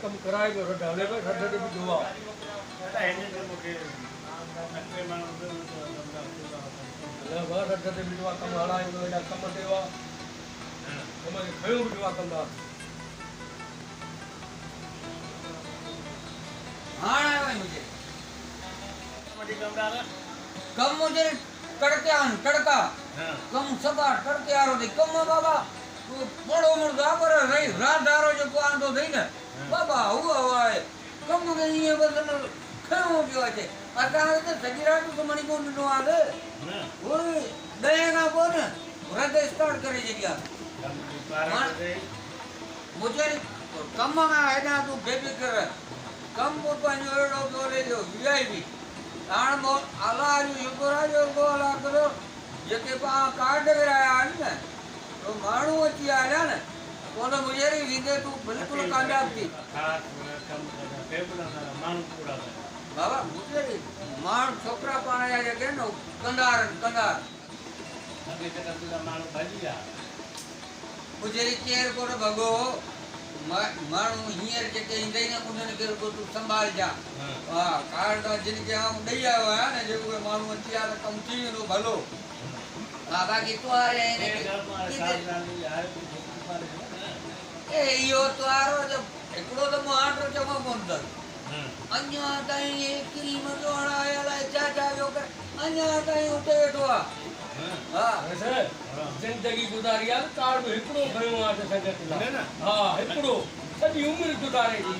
कम कराए को रड हले पे रड दे भी दुआ એને જે મુકે નકરે માનો ले बार रड दे भी दुआ कम हलाए को एडा कम देवा कम के खयो भी दुआ कंदा हां आवे मुझे મટી કમડાલા कम मुझे तड़का હા कम सदा तड़के आरो दे कम बाबा तू मोड़ो मुर्दा पर रही रात दारो जो को आंदो दई ने बाबा हुआ वाए कम के ये बदन खयो गयो छे आता तो सजीरा तो मणी को नो आले ના ओए दयेगा कोन रद स्टार्ट करे जगिया પારા દે मुझे कम में है ना तू बेफिक्र कम को पानी एडो बोले जो वीआईपी ताण मो आला जो युगरा जो को आला करो जेके पा कार्ड कराया ने तो माणू अची आया ने कोन मुझे री विदे तू बिल्कुल कामयाब थी ખાસ કમ પેપડા માનો પૂરા बाबा मुझे री माण छोकरा पाया जे नो कंदार અબે તક તુલા માનો ભજીયા मुझे री केर को भगो माणू हियर जेके इंदई ने उन्हन के को तू संभाल जा हां कार्ड जिन के हम दई आयो है ने जो माणू अची आ कम थी नो भलो हां बाकी तो आ रे ने ए यो तो आरो जो एकड़ो तो माटो जमा कोन अन्या ताई ये क्रीम जोड़ा आया चाचा जो कर अन्या ताई उठे बैठो हां ऐसे जिंदगी गुजारिया कार्ड हिकड़ो खयो आ ते सजत ને ને हां हिकड़ो सजी उम्र गुजारे दी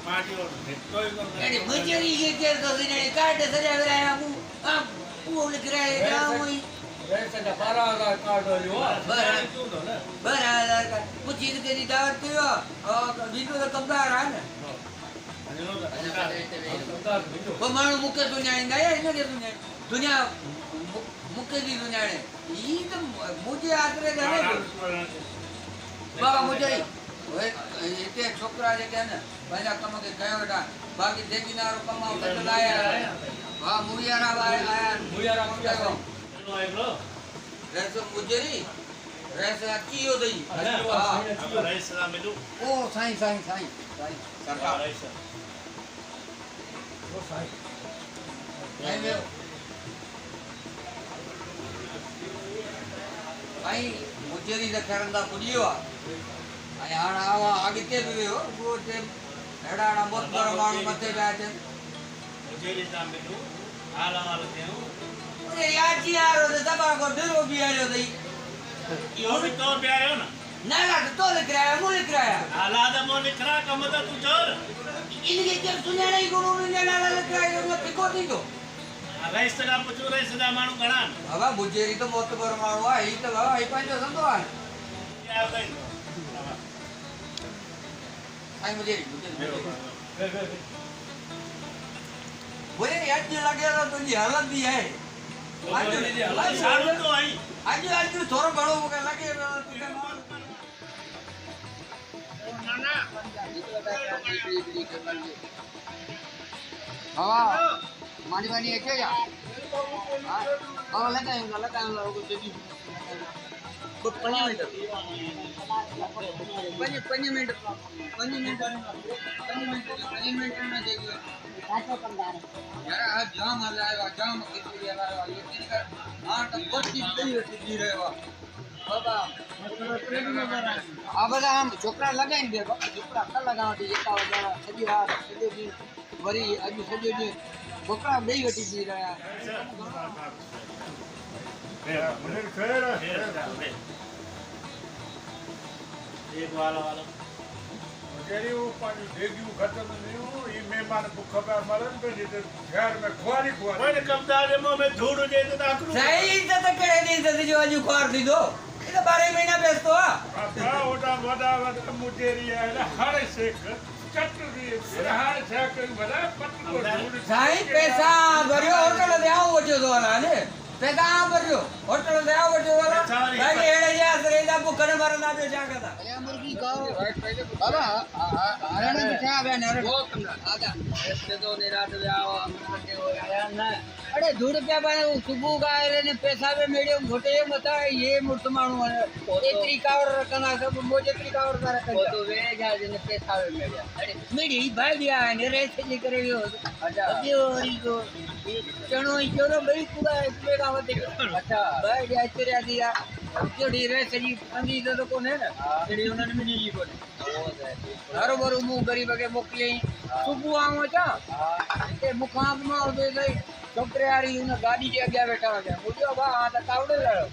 પાટીઓ ઢેટોય કોણ अरे मुझेरी ये के तो ने कार्ड सजा रहा हूं आ वो लिख रहा है गांव ही वैसे का 12000 कार्ड लियो તું તો ને 12000 का कुछ चीज के दी दावत कियो और बीजो तो कमदार है ना અને નો सरकार बिजो वो मानो मुके दुनिया इंदा है इने के दुनिया मुके दी दुनिया ने ई तो मुझे आदरे दे बाबा मुझे ओए इते छोकरा जे के ना पहला कम के गयो बेटा बाकी देखिनारो कमाओ के लाया हां मुयारा आया मुयारा गयो નો આયલો रेसो मुजरी रेसो कियो दई આ રાઈસરા મેલુ ओ साईं सरकार રાઈસરા वो साई नहीं में भाई मुजरी द करंदा पुडियो आई हाण आवा आगे भी हो वो ते एडाड़ा बहुत बड़ा माणू मथे जाए મુજેરી તા મેલુ આલા વાળો તેઓ अरे यार जी यार तो दबा को दिलो भी आयो दई યો બી તો પ્યારો ને ना ना तो लिख रहा है मुझे लिख रहा है આલા દ મો નિખરા કમ તો તું જોર इनके जब सुने नहीं गुरु ने ना लिख रहा है मैं पिको दी दो આ રાઈસરા પચુ રાઈસરા માણો ઘણા बाबा मुजेरी तो बहुत बड़ा माणू है ई तो बाबा ई पंजो संतो है ક્યાં ગઈ आई मुजेरी बोले यार जी लगे तो तुझी हालत भी है आज સારું તો આઈ आज थोड़ा बड़ो के लगे हाँ मानी मानी है क्या हाँ लगाऊंगा वो जल्दी कुछ 5 मिनट 5 मिनट में चाहिए यार आज जाम आ रहा है जाम कितनी आ रहा है ये दिन का हां तो बहुत चीज नहीं रहे हो बाबा आ बदा हम छोकरा लगाई दे बाबा छोकरा का लगावटी एका वगैरह सजी रात सजी दिन वरी अज सजी दिन छोकरा नहीं वटी दी रहा मुझे खैर એક વાળો વાળો केरी वो पानी देगियो खत्म नहीं हो ये मेहमान भूख पे मरन पे जे घर में खुआरी મને કમદાર મો મે ધૂળ જે તો આકરું सही से तो करे नहीं तो जो आज खार दी दो ये तो 12 महीना बेचतो हां बाबा ओटा वडा मुटेरी है हर शेख चटरी हर शेख बड़ा पटको धूड़ साई पैसा भरियो होटल दे आओ वजो दोला ने पैसा भरियो होटल दे आओ वजो दोला भाई एड़े या सरेदा को कने मार करना दे जा करता अरे मुर्गी खाओ बाबा हरण बिठा बे नर आजा ऐसे तो निरात जाओ हमना के हो आया ना अरे धूड़ पे भाई सुबह का आए ने पैसा पे मेरे घोटे बता ये मुर्त मानू है इतनी कावर रखना सब मुझे इतनी कावर कर रखा वो तो वे जा ने पैसा पे मेरे अरे मेरी भाई दिया है ने रेस नहीं करे हो अच्छा अभी और को चनो ही चलो भाई पूरा इसमें का होते अच्छा भाई दिया तेरे दिया जोड़ी रेस जी अंदी तो कोने ना जेडी उन्होंने मिली जी कोने हरो बरो मु गरीब के मोकले सुबह आऊं चा ते मुकाम में दे गई छोकरे यारी उन गाड़ी के आगे बैठा हो गया मुझे बा हां तो कावड़े लड़ो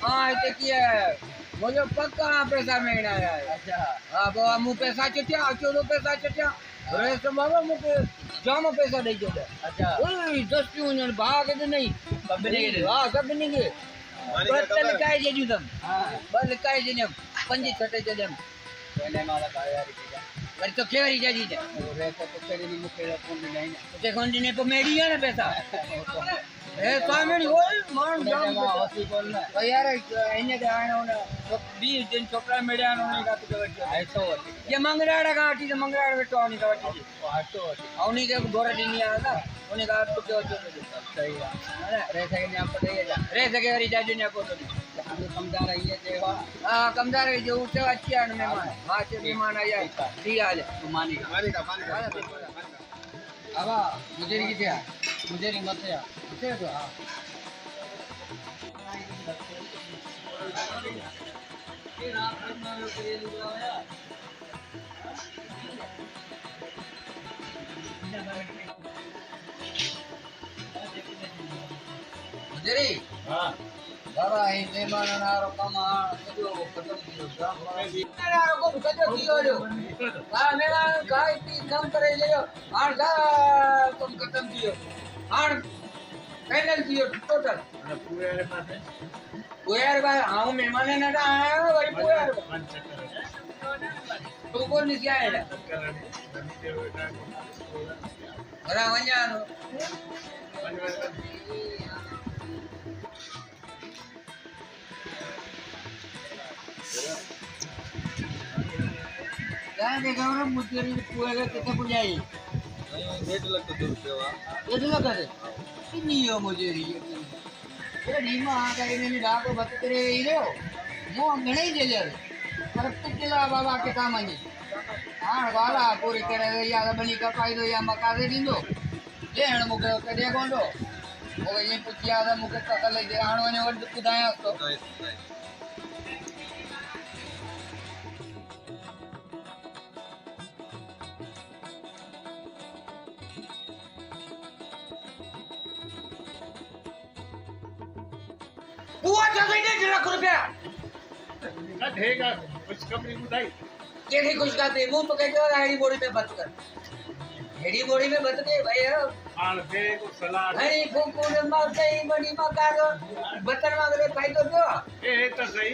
हां इते की है मुझे पक्का पैसा मिलना है अच्छा हां बाबा मु पैसा चटिया चोरो पैसा चटिया रेस बाबा मुके जाम पैसा दे दे अच्छा ओए 10 क्यों न भाग दे नहीं बबने के हां सब नहीं के बतल काय जे जुदम बल काय जे ने पंजी छटे जे dem पहले माला काया री जा पर तो केवरी जाजी जा रे तो तेरे नी मुके फोन नहीं ते कोन ने पे मेडी है ना पैसा ए स्वामी ओए मान जाम होसी बोल ना तो यार इने दे आनो ना 20 दिन छोकरा मेडिया नो नहीं गात के ऐसो ये मंगराड़ा गाटी तो मंगराड़ा बेटो नहीं गाटी हटो औनी के गोरा दिनिया ना उन्हें कहा तो क्या सही है रे सके ने आप दे जा रे सके हरी जाजू ने को तो कमदार है ये देवा हां कमदार है जो उठे अच्छी आन मेहमान हां से मेहमान आया ठीक है तू मानेगा अब मुझे की क्या मुझे नहीं मत है उसे तो हां ये रात में करे लुगाया मुझे हां बाबा ये मेहमान नारो कमा जो खत्म कियो नारो को कजो कियो जो हां मेहमान काय की कम करे लियो हां सा तुम खत्म कियो हां फाइनल कियो टोटल पूरे पास यार भाई हां मेहमान ने ना आया भाई पूरा तू कौन नहीं आया अरे वंजानो क्या देखा ना मुझे पूरे कितने पुजाई 1 लाख रुपया 1 लाख है कितनी हो मुझे ये नीमा आ गई ने डाको बत करे इलो मो घणे ही दे पर पिछला बाबा के काम आनी हां वाला पूरी करे या बनी का फायदो या मका दे दिंदो देण मुके कदे कोंडो ओ ये पुछिया दा मुके तकले दे आणो ने वड बुधाया तो बुआ जगह ने 1 लाख रुपया ना देगा कुछ कम नहीं उठाई केड़ी कुछ करते मुंह पकड़ के हेडी बोरी में बत कर हेडी बोरी में बत के भैया आन दे को सलाह हरी फूफू ने मारते ही बनी मका दो बतन मांगले फायदो दो ए तो सही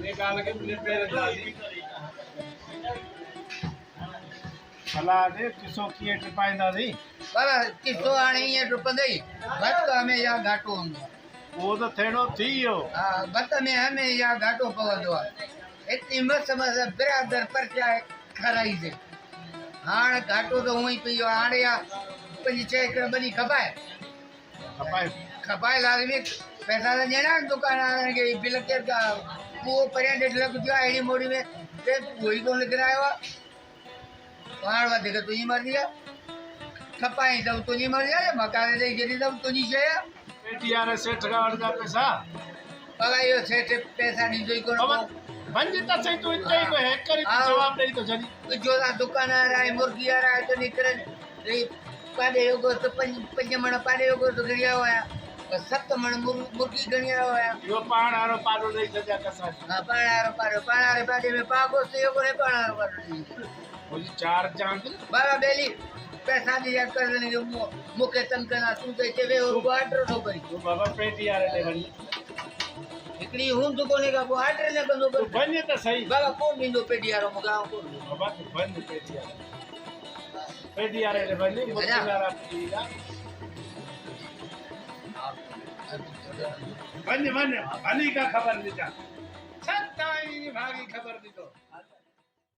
निकाल के मुझे पैर दादी सलाह दे किसो किए टिपाइंदा थी बाबा किसो आणी ये रुपंदई बत में या घाटो वो तो थेड़ो थी हो हां बत में हमें या घाटो पवंदो इतनी मस्त मस्त बिरादर परचा खराई दे हां घाटो तो हुई पियो हाणे या 5-6 एकड़ बनी खपाए लाजमी पैसा तो देना दुकान के बिल के का वो पर 1.5 लाख जो आईडी मोड़ी में ते वही तो लिख रहा है वहां वा देखो तुझी मर्जी है खपाए तो तुझी मर्जी है मकान दे जदी तो तुझी छे पेटीआर सेठ का वर्गा पैसा बाबा यो सेठ पैसा नहीं जोई को बंजिता सही तो इतना ही कोई हैक करी जवाब नहीं तो जदी जो दुकान आ रहा है मुर्गी आ रहा है तो निकल रे पाडे योगो तो पंज मण पाडे योगो तो गड़िया होया 7 मण मुर्गी गणिया होया यो पाण आरो पाडो नहीं सजा कसा हां पाण आरो पाडे में पागो से योगो ने पाण आरो पाडो वो 4 चांद बाबा बेली पैसा दिया कर देने जो मुके तन करना तू कहते वे और ऑर्डर नो करी तो बाबा पेटीआर ले बनी इकड़ी हुन तो कोने का ऑर्डर ने कंदो तो बने तो सही बाबा कौन बिंदो पेटियारो मगाओ को बाबा तो बन पेटीआर ले बनी मुझे बन बन अली का खबर ले जा छताई भागी खबर दी तो